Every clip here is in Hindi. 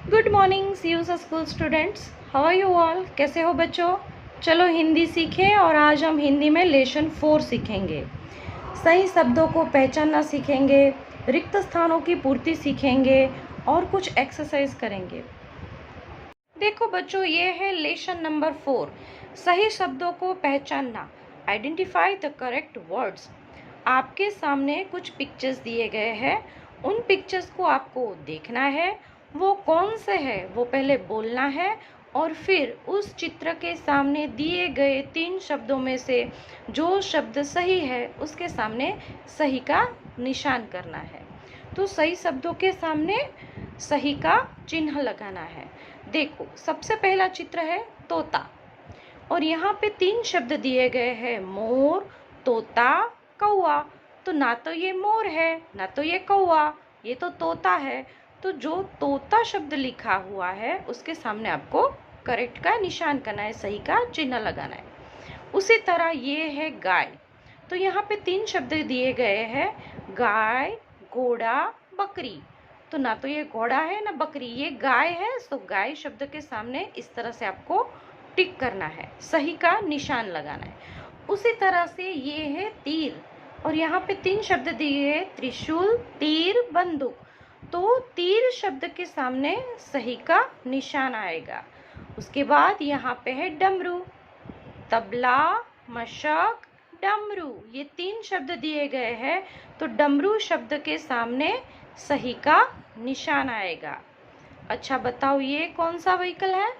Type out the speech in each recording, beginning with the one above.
Good morning see you school students, how are you all. कैसे हो बच्चों। चलो हिंदी सीखें और आज हम हिंदी में लेसन 4 सीखेंगे। सही शब्दों को पहचानना सीखेंगे, रिक्त स्थानों की पूर्ति सीखेंगे और कुछ एक्सरसाइज करेंगे। देखो बच्चों, ये है लेसन नंबर 4, सही शब्दों को पहचानना। Identify the correct words. आपके सामने कुछ पिक्चर्स दिए गए हैं, उन पिक्चर्स को आपको देखना है। वो कौन से है वो पहले बोलना है और फिर उस चित्र के सामने दिए गए 3 शब्दों में से जो शब्द सही है उसके सामने सही का निशान करना है। तो सही शब्दों के सामने सही का चिन्ह लगाना है। देखो, सबसे पहला चित्र है तोता और यहाँ पे 3 शब्द दिए गए हैं, मोर, तोता, कौआ। तो ना तो ये मोर है ना तो ये कौआ, ये तो तोता है। तो जो तोता शब्द लिखा हुआ है उसके सामने आपको करेक्ट का निशान करना है, सही का चिन्ह लगाना है। उसी तरह ये है गाय। तो यहाँ पे 3 शब्द दिए गए हैं, गाय, घोड़ा, बकरी। तो ना तो ये घोड़ा है ना बकरी, ये गाय है। तो गाय शब्द के सामने इस तरह से आपको टिक करना है, सही का निशान लगाना है। उसी तरह से ये है तीर और यहाँ पे 3 शब्द दिए हैं, त्रिशूल, तीर, बंदूक। तो तीर शब्द के सामने सही का निशान आएगा। उसके बाद यहाँ पे है डमरू, तबला, मशक, डमरू। ये 3 शब्द दिए गए हैं, तो डमरू शब्द के सामने सही का निशान आएगा। अच्छा बताओ, ये कौन सा व्हीकल है।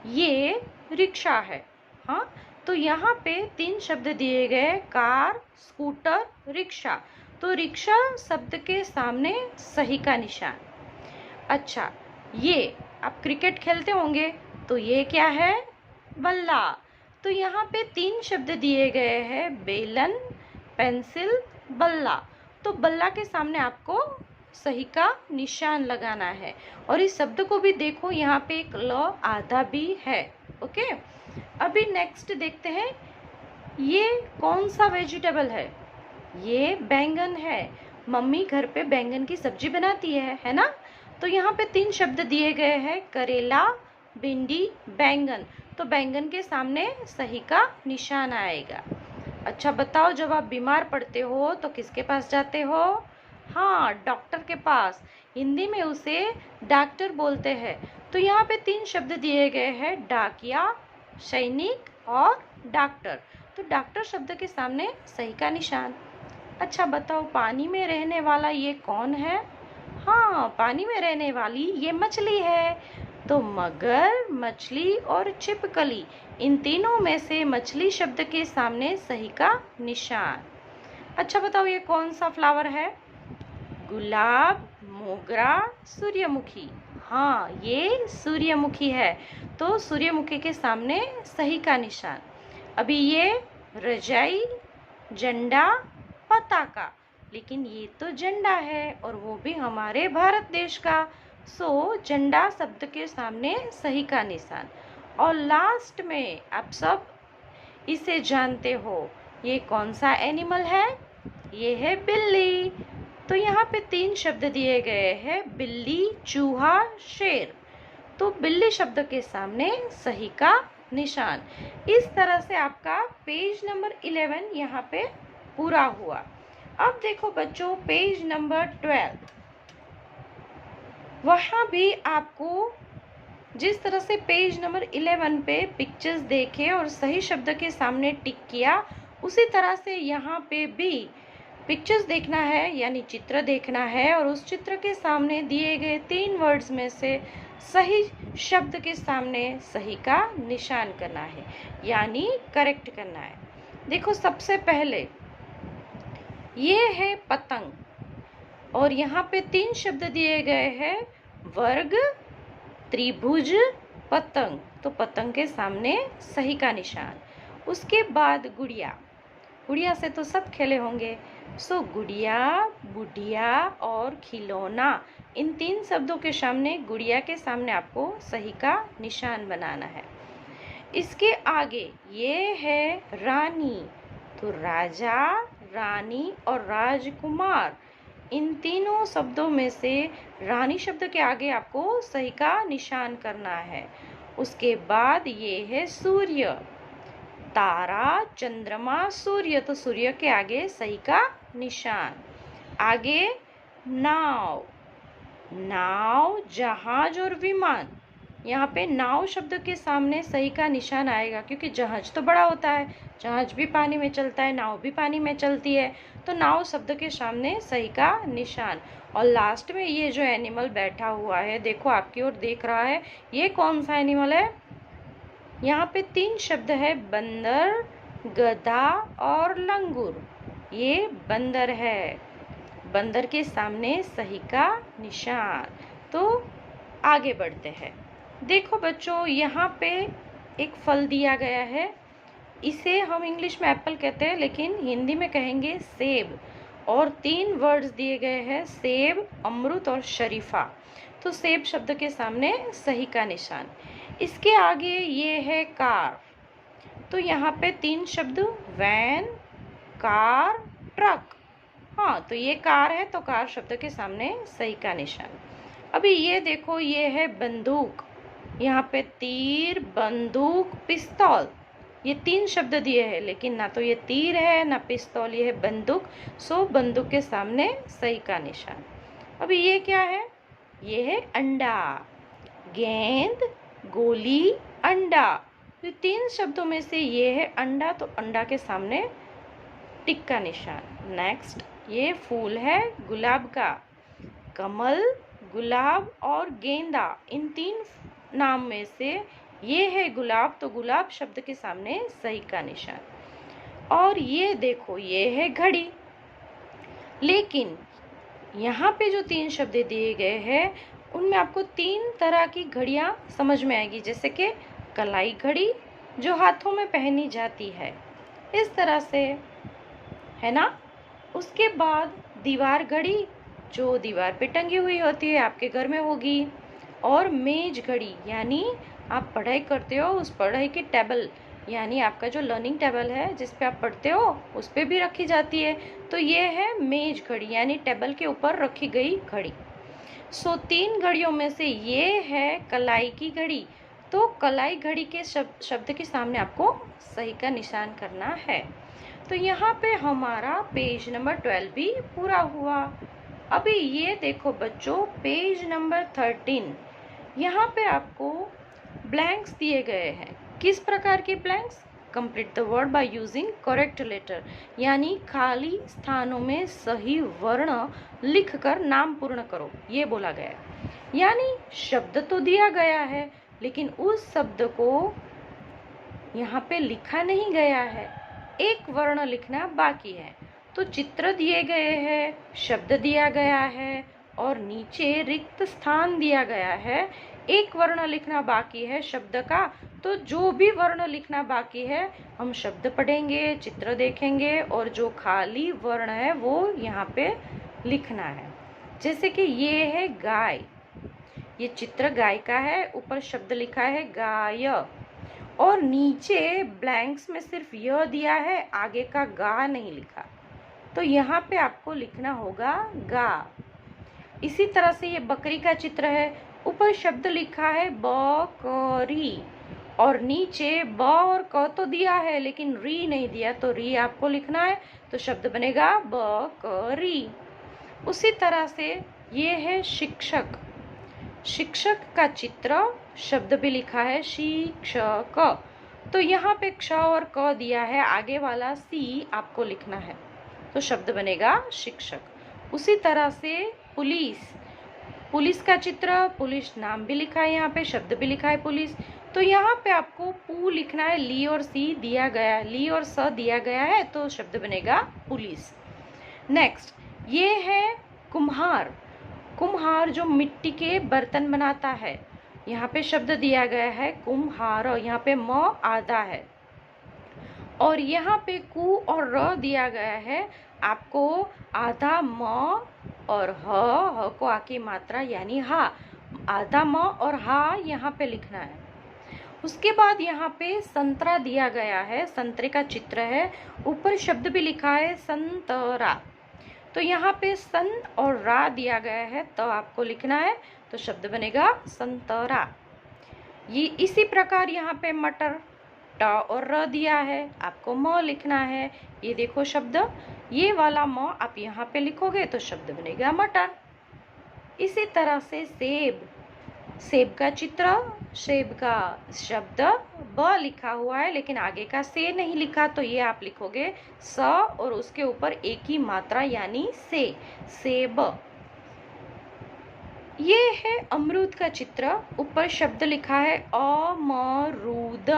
ये रिक्शा है। हाँ, तो यहाँ पे 3 शब्द दिए गए, कार, स्कूटर, रिक्शा। तो रिक्शा शब्द के सामने सही का निशान। अच्छा, ये आप क्रिकेट खेलते होंगे, तो ये क्या है, बल्ला। तो यहाँ पे 3 शब्द दिए गए हैं, बेलन, पेंसिल, बल्ला। तो बल्ला के सामने आपको सही का निशान लगाना है। और इस शब्द को भी देखो, यहाँ पे एक ल आधा भी है। ओके, अभी नेक्स्ट देखते हैं, ये कौन सा वेजिटेबल है। ये बैंगन है। मम्मी घर पे बैंगन की सब्जी बनाती है ना। तो यहाँ पे 3 शब्द दिए गए हैं, करेला, भिंडी, बैंगन। तो बैंगन के सामने सही का निशान आएगा। अच्छा बताओ, जब आप बीमार पड़ते हो तो किसके पास जाते हो। हाँ, डॉक्टर के पास। हिंदी में उसे डॉक्टर बोलते हैं। तो यहाँ पे 3 शब्द दिए गए हैं, डाकिया, सैनिक और डॉक्टर। तो डॉक्टर शब्द के सामने सही का निशान। अच्छा बताओ, पानी में रहने वाला ये कौन है। हाँ, पानी में रहने वाली ये मछली है। तो मगर, मछली और छिपकली, इन तीनों में से मछली शब्द के सामने सही का निशान। अच्छा बताओ, ये कौन सा फ्लावर है। गुलाब, मोगरा, सूर्यमुखी। हाँ, ये सूर्यमुखी है। तो सूर्यमुखी के सामने सही का निशान। अभी ये रजाई, झंडा, पताका, लेकिन ये तो झंडा है और वो भी हमारे भारत देश का। सो झंडा शब्द के सामने सही का निशान। और लास्ट में आप सब इसे जानते हो, ये कौन सा एनिमल है। ये है बिल्ली। तो यहाँ पे 3 शब्द दिए गए हैं, बिल्ली, चूहा, शेर। तो बिल्ली शब्द के सामने सही का निशान। इस तरह से आपका पेज नंबर 11 यहाँ पे पूरा हुआ। अब देखो बच्चों, पेज नंबर 12, वहाँ भी आपको जिस तरह से पेज नंबर 11 पे पिक्चर्स देखे और सही शब्द के सामने टिक किया, उसी तरह से यहाँ पे भी पिक्चर्स देखना है, यानी चित्र देखना है और उस चित्र के सामने दिए गए 3 वर्ड्स में से सही शब्द के सामने सही का निशान करना है, यानी करेक्ट करना है। देखो, सबसे पहले ये है पतंग और यहाँ पे 3 शब्द दिए गए हैं, वर्ग, त्रिभुज, पतंग। तो पतंग के सामने सही का निशान। उसके बाद गुड़िया। गुड़िया से तो सब खेले होंगे। सो गुड़िया, बुढ़िया और खिलौना, इन 3 शब्दों के सामने, गुड़िया के सामने आपको सही का निशान बनाना है। इसके आगे ये है रानी। तो राजा, रानी और राजकुमार, इन तीनों शब्दों में से रानी शब्द के आगे आपको सही का निशान करना है। उसके बाद ये है सूर्य, तारा, चंद्रमा, सूर्य, तो सूर्य के आगे सही का निशान। आगे नाव, नाव, जहाज और विमान। यहाँ पे नाव शब्द के सामने सही का निशान आएगा, क्योंकि जहाज तो बड़ा होता है, जहाज भी पानी में चलता है, नाव भी पानी में चलती है, तो नाव शब्द के सामने सही का निशान। और लास्ट में ये जो एनिमल बैठा हुआ है, देखो आपकी ओर देख रहा है, ये कौन सा एनिमल है? यहाँ पे 3 शब्द है, बंदर, गधा और लंगूर। ये बंदर है, बंदर के सामने सही का निशान। तो आगे बढ़ते हैं। देखो बच्चों, यहाँ पे एक फल दिया गया है, इसे हम इंग्लिश में एप्पल कहते हैं, लेकिन हिंदी में कहेंगे सेब। और 3 वर्ड्स दिए गए हैं, सेब, अमरूद और शरीफा। तो सेब शब्द के सामने सही का निशान। इसके आगे ये है कार, तो यहाँ पे 3 शब्द, वैन, कार, ट्रक। हाँ, तो ये कार है, तो कार शब्द के सामने सही का निशान। अभी ये देखो, ये है बंदूक, यहाँ पे तीर, बंदूक, पिस्तौल। ये 3 शब्द दिए हैं, लेकिन ना तो ये तीर है ना पिस्तौल, ये है बंदूक। सो बंदूक के सामने सही का निशान। अभी ये क्या है? ये है अंडा, गेंद, गोली, अंडा। तो 3 शब्दों में से ये है अंडा, तो अंडा के सामने टिक का निशान। नेक्स्ट, ये फूल है गुलाब का, कमल, गुलाब और गेंदा। इन 3 नाम में से ये है गुलाब, तो गुलाब शब्द के सामने सही का निशान। और ये देखो, ये है घड़ी, लेकिन यहाँ पे जो 3 शब्द दिए गए हैं उनमें आपको 3 तरह की घड़ियाँ समझ में आएगी, जैसे कि कलाई घड़ी जो हाथों में पहनी जाती है, इस तरह से, है ना। उसके बाद दीवार घड़ी जो दीवार पे टंगी हुई होती है, आपके घर में होगी। और मेज घड़ी, यानी आप पढ़ाई करते हो उस पढ़ाई की टेबल, यानी आपका जो लर्निंग टेबल है जिस पे आप पढ़ते हो उस पे भी रखी जाती है, तो ये है मेज घड़ी, यानी टेबल के ऊपर रखी गई घड़ी। सो 3 घड़ियों में से ये है कलाई की घड़ी, तो कलाई घड़ी के शब्द के सामने आपको सही का निशान करना है। तो यहाँ पे हमारा पेज नंबर 12 भी पूरा हुआ। अभी ये देखो बच्चों, पेज नंबर 13, यहाँ पे आपको ब्लैंक्स दिए गए हैं। किस प्रकार के blanks? Complete the word by using correct letter, यानी खाली स्थानों में सही वर्ण लिखकर नाम पूर्ण करो, ये बोला गया है। यानी शब्द तो दिया गया है, लेकिन उस शब्द को यहाँ पे लिखा नहीं गया है, एक वर्ण लिखना बाकी है। तो चित्र दिए गए हैं, शब्द दिया गया है और नीचे रिक्त स्थान दिया गया है, एक वर्ण लिखना बाकी है शब्द का। तो जो भी वर्ण लिखना बाकी है हम शब्द पढ़ेंगे, चित्र देखेंगे और जो खाली वर्ण है वो यहाँ पे लिखना है। जैसे कि ये है गाय, ये चित्र गाय का है, ऊपर शब्द लिखा है गाय और नीचे ब्लैंक्स में सिर्फ यह दिया है, आगे का गा नहीं लिखा, तो यहाँ पे आपको लिखना होगा गा। इसी तरह से ये बकरी का चित्र है, ऊपर शब्द लिखा है बकरी और नीचे ब और क तो दिया है लेकिन री नहीं दिया, तो री आपको लिखना है, तो शब्द बनेगा बकरी। उसी तरह से ये है शिक्षक, शिक्षक का चित्र, शब्द भी लिखा है शिक्षक, तो यहाँ पे क्ष और क दिया है, आगे वाला सी आपको लिखना है, तो शब्द बनेगा शिक्षक। उसी तरह से पुलिस, पुलिस का चित्र, पुलिस नाम भी लिखा है, यहाँ पे शब्द भी लिखा है पुलिस, तो यहाँ पे आपको पू लिखना है, ली और सी दिया गया है, ली और स दिया गया है, तो शब्द बनेगा पुलिस। नेक्स्ट, ये है कुम्हार, कुम्हार जो मिट्टी के बर्तन बनाता है, यहाँ पे शब्द दिया गया है कुम्हार, यहाँ पे म आधा है और यहाँ पे कु और र दिया गया है, आपको आधा म और ह को आकी मात्रा यानी हा, आधा म और हा यहाँ पे लिखना है। उसके बाद यहाँ पे संतरा दिया गया है, संतरे का चित्र है, ऊपर शब्द भी लिखा है संतरा, तो यहाँ पे सन और रा दिया गया है तो आपको लिखना है, तो शब्द बनेगा संतरा। ये इसी प्रकार यहाँ पे मटर, ट और र दिया है, आपको म लिखना है। ये देखो शब्द, ये वाला म आप यहाँ पे लिखोगे तो शब्द बनेगा मटर। इसी तरह से सेब, सेब का चित्र, सेब का शब्द ब लिखा हुआ है लेकिन आगे का से नहीं लिखा, तो ये आप लिखोगे स और उसके ऊपर एक ही मात्रा यानी से, सेब। ये है अमरूद का चित्र, ऊपर शब्द लिखा है अमरूद।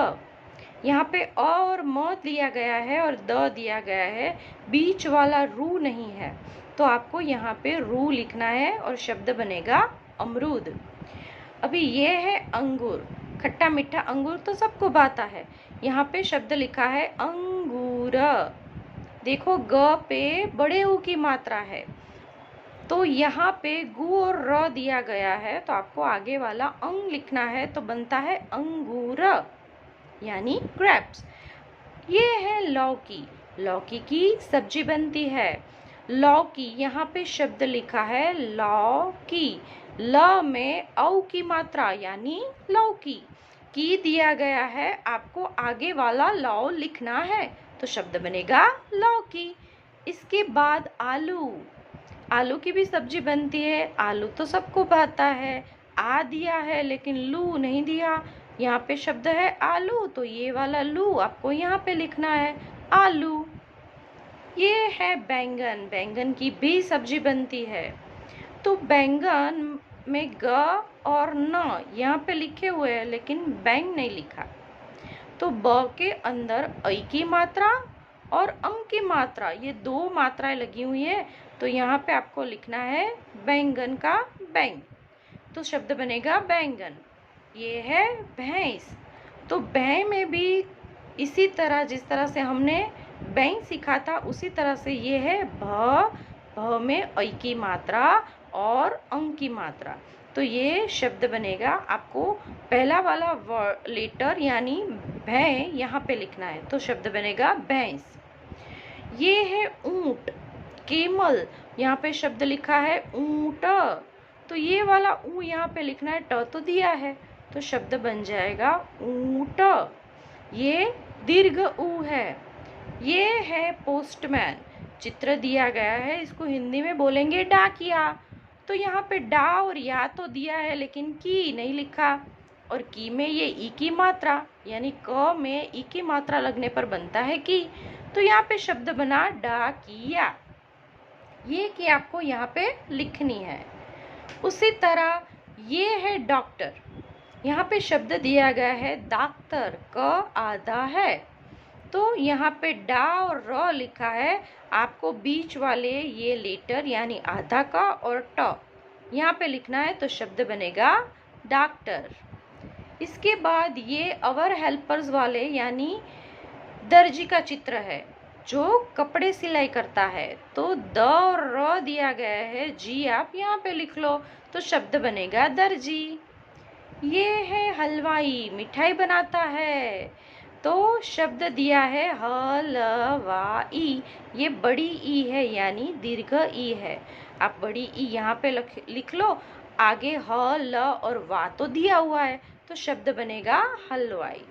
यहाँ पे अ और म दिया गया है और द दिया गया है, बीच वाला रू नहीं है, तो आपको यहाँ पे रू लिखना है और शब्द बनेगा अमरूद। अभी ये है अंगूर, खट्टा मीठा अंगूर तो सबको भाता है। यहाँ पे शब्द लिखा है अंगूर। देखो ग पे बड़े ऊ की मात्रा है, तो यहाँ पे गु और र दिया गया है, तो आपको आगे वाला अंग लिखना है, तो बनता है अंगूर यानी ग्रेप्स। ये है लौकी, लौकी की सब्जी बनती है। लौकी, यहाँ पे शब्द लिखा है लौकी, ल में औ की मात्रा यानी लौकी, की दिया गया है, आपको आगे वाला लौ लिखना है, तो शब्द बनेगा लौकी। इसके बाद आलू, आलू की भी सब्जी बनती है, आलू तो सबको भाता है, आ दिया है लेकिन लू नहीं दिया, यहाँ पे शब्द है आलू, तो ये वाला लू आपको यहाँ पे लिखना है आलू। ये है बैंगन, बैंगन की भी सब्जी बनती है, तो बैंगन में ग और न यहाँ पे लिखे हुए हैं लेकिन बैंग नहीं लिखा, तो ब के अंदर ऐ की मात्रा और अं की मात्रा, ये दो मात्राएं लगी हुई है, तो यहाँ पे आपको लिखना है बैंगन का बैंग, तो शब्द बनेगा बैंगन। ये है भैंस, तो भैं में भी इसी तरह जिस तरह से हमने बैंग सीखा था उसी तरह से ये है भ, भ में ऐ की मात्रा और अंग की मात्रा, तो ये शब्द बनेगा, आपको पहला वाला लेटर यानी भैं यहाँ पे लिखना है, तो शब्द बनेगा भैंस। ये है ऊंट, केमल, यहाँ पे शब्द लिखा है ऊंट, तो ये वाला ऊ यहाँ पे लिखना है, ट तो दिया है, तो शब्द बन जाएगा ऊंट। ये दीर्घ ऊ है। ये है पोस्टमैन, चित्र दिया गया है, इसको हिंदी में बोलेंगे डाकिया, तो यहाँ पे डा और या तो दिया है लेकिन की नहीं लिखा, और की में ये ई की मात्रा यानी क में ई की मात्रा लगने पर बनता है की, तो यहाँ पे शब्द बना डाकिया। ये की आपको यहाँ पे लिखनी है। उसी तरह ये है डॉक्टर, यहाँ पे शब्द दिया गया है डॉक्टर, क आधा है, तो यहाँ पे डा और र लिखा है, आपको बीच वाले ये लेटर यानी आधा का और ट यहाँ पे लिखना है, तो शब्द बनेगा डॉक्टर। इसके बाद ये अवर हेल्पर्स वाले यानी दर्जी का चित्र है जो कपड़े सिलाई करता है, तो द और र दिया गया है, जी आप यहाँ पे लिख लो, तो शब्द बनेगा दर्जी। ये है हलवाई, मिठाई बनाता है, तो शब्द दिया है हलवाई, ये बड़ी ई है यानी दीर्घ ई है, आप बड़ी ई यहाँ पे लिख लो, आगे ह ल और वा तो दिया हुआ है, तो शब्द बनेगा हलवाई।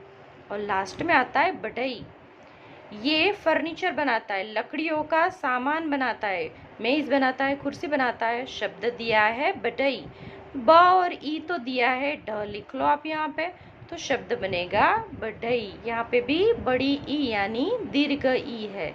और लास्ट में आता है बढ़ई, ये फर्नीचर बनाता है, लकड़ियों का सामान बनाता है, मेज बनाता है, कुर्सी बनाता है, शब्द दिया है बढ़ई। ब और ई तो दिया है, ढ लिख लो आप यहाँ पे, तो शब्द बनेगा बढ़ई। यहाँ पे भी बड़ी ई यानी दीर्घ ई है।